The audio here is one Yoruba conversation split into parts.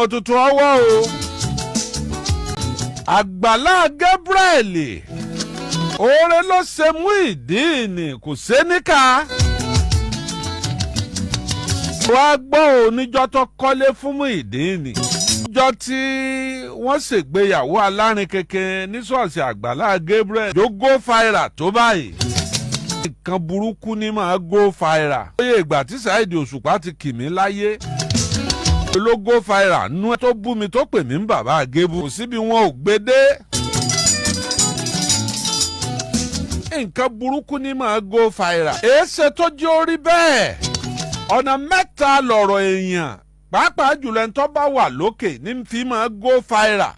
òtútù ọwọ́ o. Agbala Gabriel oore ló ṣe Muideen kò ṣe níkà. Wàá gbọ́ oníjọ́ tó kọ́lé fún Muideen. Níjọ́ tí wọ́n ṣègbéyàwó alárin kékeré ní ṣọ́ọ̀ṣì Agbala Gabriel ló go viral tó báyìí. Nǹkan burúkú ni máa go viral. Oye ìgbà tí Saheed Òṣùpá ti kì mí láyé. Ló go viral nú ẹ tó bú mi tó pè mí ń bàbá Gébù. Kò síbi wọn ò gbé dé. Nǹkan burúkú ni máa go viral. Èéṣe tó jẹ́ orí bẹ́ẹ̀. Ọ̀nà mẹ́ta lọ̀rọ̀ èèyàn pàápàá jùlọ ẹni tó bá wà lókè ní fi máa go viral.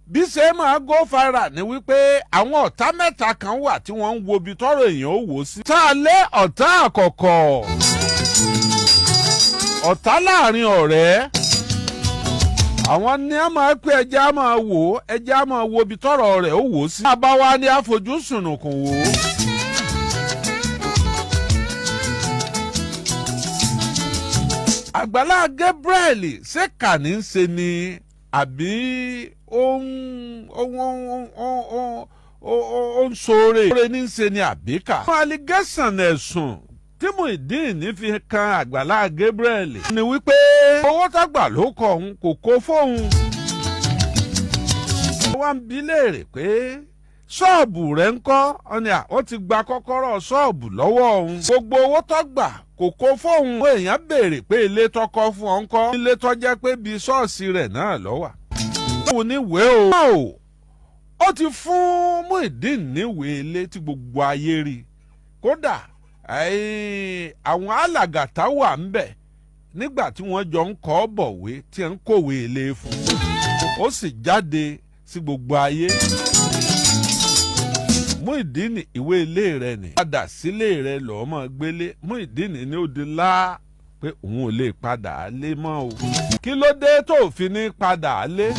Bí ṣe máa go viral ni wípé àwọn ọ̀tá mẹ́ta kan wà tí wọ́n ń wo ibi tọ́rọ̀ èèyàn ó wò sí. Tá a lé ọ̀tá àkọ́kọ́. Ọ̀tá láàrin ọ̀rẹ́. Àwọn ní a máa pé ẹjẹ́ a máa wò ẹjẹ́ a máa wo ibi tọ́rọ̀ rẹ̀ ó wò sí. Àbáwá ni àfojúsùnùkùn wò. Agbala Gabriel ṣé kà ní í ṣe ni àbí ó ń sóore ní í ṣe ni àbí kà. Àwọn allegation ẹ̀sùn tí Muideen fi kan Agbala Gabriel ni wípé owó tágbà ló kọ òun kò kó fóun. Wọ́n ń bi léèrè pé ṣọ́ọ̀bù rẹ̀ ń kọ́ ọ̀nà ó ti gba kọ́kọ́rọ́ ṣọ́ọ̀bù lọ́wọ́ òun. Gbogbo owó tó gbà kò kó fóun. Àwọn èèyàn béèrè pé ilé tọkọ fún ọ ń kọ́. Ilé tó jẹ́ pé bíi ṣọ́ọ̀ṣì rẹ̀ náà lọ́wà. Òun níwèé o. Ó ti fún Muideen níwèé ilé tí gbogbo ayé rí. Kódà àwọn alàgàtà wà ń bẹ̀ nígbà tí wọ́n jọ ń kọ́ bọ̀wé tí ń kọ̀wé ilé fún. Ó sì jáde sí gbogbo ayé. Muideen ìwé ilé rẹ̀ ni. Padà sílé rẹ̀ lọ́ọ́ mọ́ gbélé. Muideen ní ó di lá pé òun ò lè padà lé mọ́ o. Kí ló dé tó fi ní padà lé?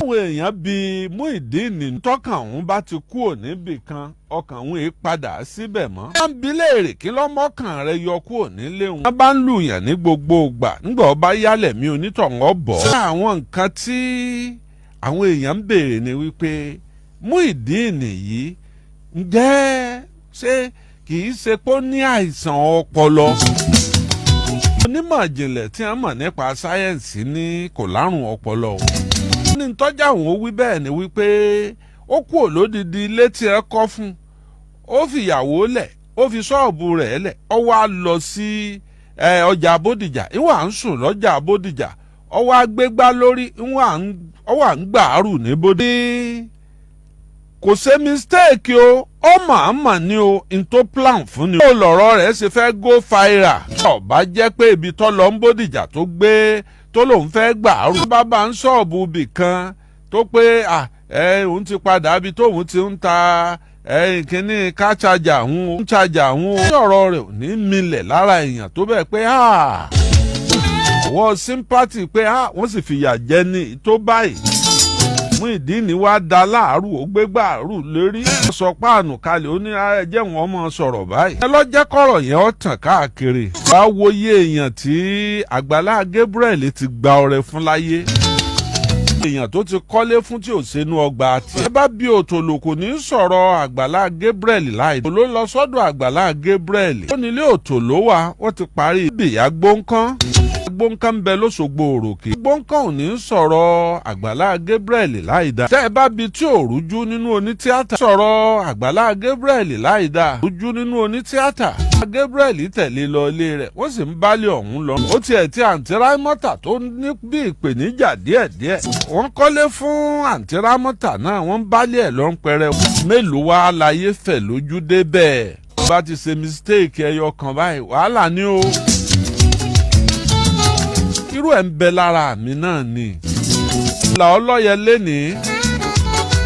Àwọn èèyàn bíi Muideen tọ́kàn òun bá ti kúrò níbì kan ọkàn òun èé padà síbẹ̀ mọ́. Wọ́n ń bi léèrè kí lọ́mọkàn rẹ̀ yọ kúrò nílé òun. Wọ́n bá ń lùyàn ní gbogbo ìgbà nígbà ó bá yálẹ̀ mi onítọ̀hún ọ̀bọ̀. Àwọn nǹkan tí àwọn èèyàn ń béèrè ni wípé Muideen yìí ǹjẹ́ ṣé kìí ṣe pé ó ní àìsàn ọpọlọ. Onímọ̀ ìjìnlẹ̀ tí wọ́n mọ̀ nípa sáyẹ́ǹsì ní kò lárùn ọpọlọ. Ní tọ́jà òun ó wí bẹ́ẹ̀ ni wípé ó kú òlódìdí ilé tí ẹ kọ́ fún. Ó fi ìyàwó lẹ̀ ó fi ṣọ́ọ̀bù rẹ̀ lẹ̀ ó wá lọ sí ọjà Bódìjà ìwà ń sùn lọ́jà Bódìjà ó wá gbégbá lórí ó wà ń gbàárù ní Bódìjà. Kò ṣe mistake o ó màámà ní o n tó plan fún ni. ó lọ̀rọ̀ rẹ̀ ṣe fẹ́ go viral. ó bá jẹ́ pé ibi tó lọ ń Bódìjà tó gbé tó lòun fẹ́ gbàárù. bàbá ń ṣọ́ọ̀bù bì kan tó pé òun ti padà ibi tóun ti ń ta kíní ká ṣàjà òun ń ṣàjà òun. ọ̀rọ̀ rẹ̀ ò ní milẹ̀ lára èèyàn tó bẹ́ẹ̀ pé wọ́n sympathy pé wọ́n sì fìyà jẹ ní tó báyìí. Muideen wá da láàrú ó gbé gbàrú lórí. wọ́n sọ páànù kalẹ̀ ó ní ẹjẹ́ wọn mọ̀ sọ̀rọ̀ báyìí. ẹ lọ́jẹ́ kọ̀rọ̀ yẹn ó tàn káàkiri. wàá wòye èèyàn tí Agbala Gabriel ti gba ọrẹ fún láyé. èèyàn tó ti kọ́lé fún tí ò sínú ọgbà àti. ẹ bá bí òtòlò kò ní sọ̀rọ̀ Agbala Gabriel láì. òtòló lọ sọ́dọ̀ Agbala Gabriel. ó nílé òtòló wa wọ́n ti parí ìbìyà gbóǹkan. gbóǹkan ń bẹ lóṣogbo òròkè. gbóǹkan ò ní sọ̀rọ̀ Agbala Gabriel láìda. tẹ́ ẹ bá bi tí ò rújú nínú onítíátà. sọ̀rọ̀ Agbala Gabriel láìda. rújú nínú onítíátà. Gabriel tẹ̀lé lọ ilé rẹ̀ wọ́n sì ń bálé ọ̀hún lọ. ó tiẹ̀ tí àǹtí Rámọ́tà tó ní bí ìpèníjà díẹ̀díẹ̀. wọ́n kọ́lé fún àǹtí Rámọ́tà náà wọ́n ń bálé ẹ̀ lọ ń pẹrẹ. mélòó wá láyé fẹ̀ lójú débẹ̀. bá ti ṣe mistake ẹyọ kan báyìí wàhálà ni o. irú ẹ̀ ń bẹ lára mi náà ni. ìlà ọlọ́yẹ lénìí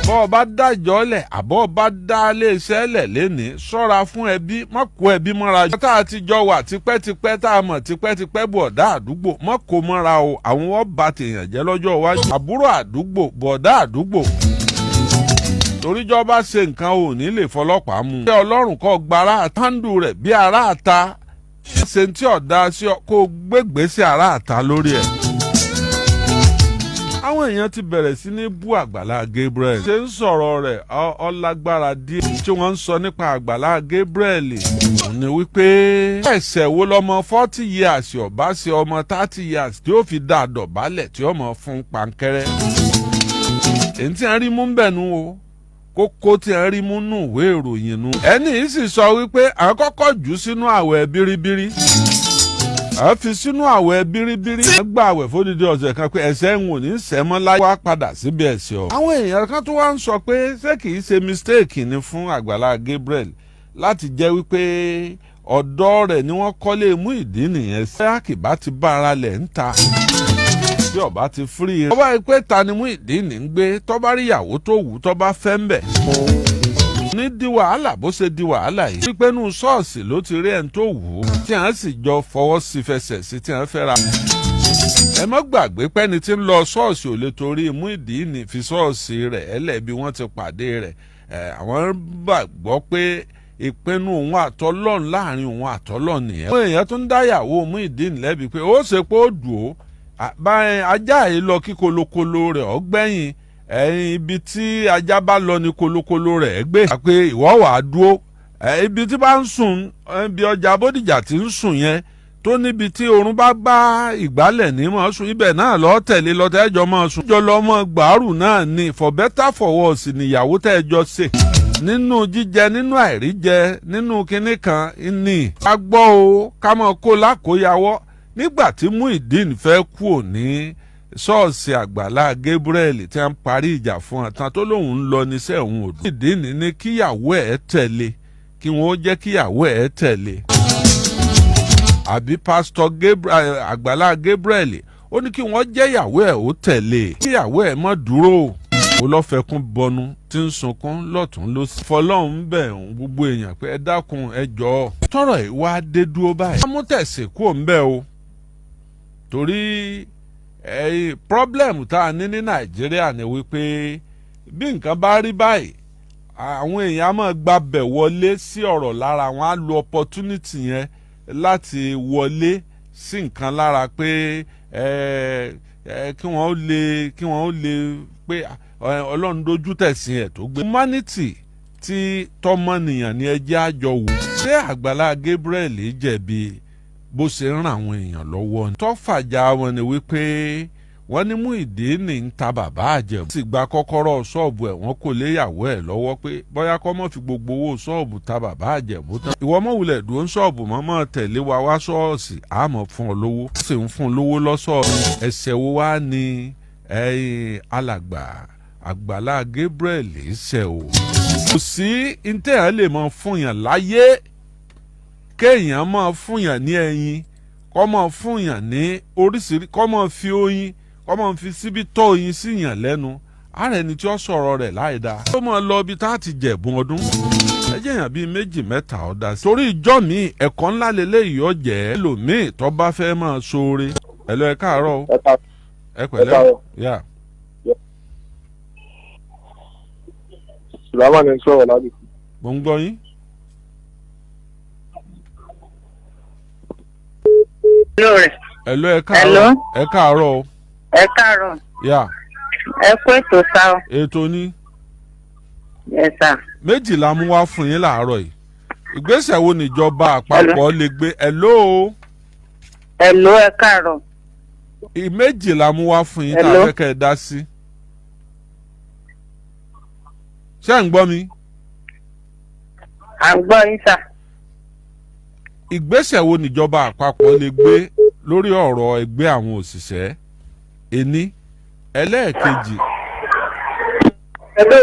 bọ́ ọ bá dájọ́ lẹ̀ àbọ̀ ọ bá dá iléeṣẹ́ lẹ̀ lénìí ṣọ́ra fún ẹbí má kó ẹbí mọ́ra. tá a ti jọ wà tipẹ́tipẹ́ tá a mọ̀ tipẹ́tipẹ́ bọ̀dá àdúgbò má kó mọ́ra o àwọn wọ́n bá tèèyàn jẹ́ lọ́jọ́ iwájú. àbúrò àdúgbò bọ̀dá àdúgbò toríjọ́ bá ṣe nǹkan ò ní lè fọlọ́pàá mú. ṣé Ọlọ́run kọ́ gbára àtàndù rẹ̀ bí ará àta ṣe tí ọ̀dà sí ọ kó gbégbèsè ara àta lórí ẹ̀. àwọn èèyàn ti bẹ̀rẹ̀ sí ní bú Agbala Gabriel. ṣe ń sọ̀rọ̀ rẹ̀ ọlágbára díẹ̀ tí wọ́n ń sọ nípa Agbala Gabriel. òun ni wípé ẹ̀ṣẹ̀ wo lọmọ 40 years ọ̀bá ṣe ọmọ 30 years tí ó fi dá dọ̀bálẹ̀ tí ọmọ fún pankẹ́rẹ́. èyí tí a rí mú ń bẹ̀ nu o kókó tí a rí mú nù ìwé ìròyìn nu. ẹni yìí sì sọ wípé à ń kọ́kọ́ jù sínú àwẹ̀ bíríbírí. a fi sínú àwẹ̀ bíríbírí. a gba àwẹ̀ fódìdí ọ̀sẹ̀ kan pé ẹ̀ṣẹ̀ ń wò ní sẹ́mọ́ láyé wá padà síbi ẹ̀ṣẹ̀ ọ. àwọn èèyàn kan tó wá ń sọ pé ṣé kìí ṣe mistake ni fún Agbala Gabriel láti jẹ́ wípé ọ̀dọ́ rẹ̀ ni wọ́n kọ́lé Muideen nìyẹn. ṣé àkìbá ti bá ara lẹ̀ ń ta bí ọba ti firi rẹ̀. ọba ìpè ta ni Muideen ń gbé tọ́ba rí ìyàwó tó wù tọ́ba fẹ́ ń bẹ̀. ní di wàhálà bó ṣe di wàhálà yìí. wípé nù ṣọ́ọ̀ṣì ló ti rí ẹni tó wù ú. tí à ń sì jọ fọwọ́ sí fẹsẹ̀ sí tí à ń fẹ́ ra. ẹ má gbàgbé pẹ́ni tí ń lọ ṣọ́ọ̀ṣì ò lè torí Muideen fi ṣọ́ọ̀ṣì rẹ̀ ẹlẹ́bi wọ́n ti pàdé rẹ̀. àwọn gbàgbọ́ pé ìpinnu òun àtọ́lọ́run láàrin òun àtọ́lọ́run nìyẹn. àwọn èèyàn tún dáyàwó Muideen lẹ́bi pé ó ṣe pé ó dùn ó. báyìí ajá yìí lọ kí kolokolo rẹ̀ ọgbẹ́yìn ẹ̀yìn ibi tí ajá bá lọ ní kolokolo rẹ̀ gbé. pé ìwọ wà á dúró ibi tí bá ń sùn ibi ọjà Bódìjà tí ń sùn yẹn tó níbi tí oorun bá bá ìgbálẹ̀ ní mọ̀ sùn ibẹ̀ náà lọ́ọ́ tẹ̀lé lọ́tẹ́jọ́ mọ̀ sùn. ìjọ lọ́mọ gbàrú náà ni for better for worse níyàwó tẹ́jọ́ ṣe nínú jíjẹ nínú àìríjẹ nínú kinní kan ní. ká gbọ́ o ká mọ̀ kó lákòóyawọ́ nígbà tí Muideen fẹ́ kú òní ṣọ́ọ̀ṣì Agbala Gabriel tí a ń parí ìjà fún ọ̀tàn tó lóun ń lọ níṣẹ́ òun òdù. Muideen ní kíyàwó ẹ̀ tẹ̀lé kí wọ́n jẹ́ kíyàwó ẹ̀ tẹ̀lé. àbí pásítọ̀ Agbala Gabriel ó ní kí wọ́n jẹ́ ìyàwó ẹ̀ ó tẹ̀lé. kíyàwó ẹ̀ mọ́ dúró ó lọ́fẹ̀kún bọnu tí ń sunkún lọ́tún lósì. fọlọ́run bẹ̀ ń gbogbo èèyàn pé ẹ dákun ẹ jọ̀ọ́. tọ́rọ̀ yìí wá dé dúró báyìí. amútẹ̀sí kú òun bẹ́ẹ̀ o torí problem tá a ní Nàìjíríà ni wípé bí nǹkan bá rí báyìí àwọn èèyàn máa gbabẹ̀ wọlé sí ọ̀rọ̀ lára wọn á lo opportunity yẹn láti wọlé sí nǹkan lára pé kí wọ́n lè pé Ọlọ́run dojú tẹ̀sìn ẹ̀ tó gbé. humanity ti tọmọnìyàn ni ẹjẹ́ àjọ wò. ṣé Agbala Gabriel jẹ̀bi bó ṣe ń ràn àwọn èèyàn lọ́wọ́ ni. tọ́fàjà wọn ni wípé wọ́n ní Muideen ń ta bàbá àjẹ̀bù. sì gba kọ́kọ́rọ́ ṣọ́ọ̀bù ẹ̀ wọ́n kò léyàwó ẹ̀ lọ́wọ́ pé bóyá kọ́ mọ́ fi gbogbo owó ṣọ́ọ̀bù ta bàbá àjẹ̀bù tán. ìwọ mọ̀ wulẹ̀ dúró ń ṣọ́ọ̀bù mọ́ tẹ̀lé wa wá ṣọ́ọ̀ṣì àmọ́ fún ọ lówó. ó sì ń fún un lówó lọ́sọ̀ọ̀sì. ẹ̀ṣẹ̀ wo wá ni alàgbà Agbala Gabriel ṣẹ̀ o. kò sí ntẹ̀yàn lè mọ fún yàn láyé kéèyàn máa fún yàn ní ẹyin kọ́ máa fún yàn ní oríṣiríṣi kọ́ máa fi oyin kọ́ máa fi síbi tọ́ oyin sí yàn lẹ́nu ààrẹ ni tí ó sọ̀rọ̀ rẹ̀ láì dáa. ó máa lọ ibi tá a ti jẹ̀bùn ọdún ẹjẹ́ yàn bíi 2 mẹ́ta ọ̀dà sí. torí ìjọ mi ẹ̀kọ́ ńlá lélẹ́yìí ọ̀jẹ̀ ẹlòmíì tó bá fẹ́ máa ṣoore. ẹ̀lọ́ ẹ káàárọ̀ ẹ pẹ̀lẹ́ yà. Sùlámà ni sọ̀rọ̀ lábẹ́. mo ń gbọ́ yín. ẹ̀lọ́ ẹ káàárọ̀ ẹ káàárọ̀. ẹ káàárọ̀. yà. ẹ kú ètò sá o. ètò ni. ẹ sà. méjìlá mú wá fún yín láàárọ̀ yìí ìgbésẹ̀ wo níjọba àpapọ̀ lè gbé ẹ̀lọ́ ẹ káàárọ̀. méjìlá mú wá fún yín tá a fẹ́ kẹ́ ẹ dá sí. ṣé ń gbọ́ mi. à ń gbọ́ yín sà. ìgbésẹ̀ wo níjọba àpapọ̀ lè gbé lórí ọ̀rọ̀ ẹgbẹ́ àwọn òṣìṣẹ́ ení ẹlẹ́ẹ̀kejì. Hello.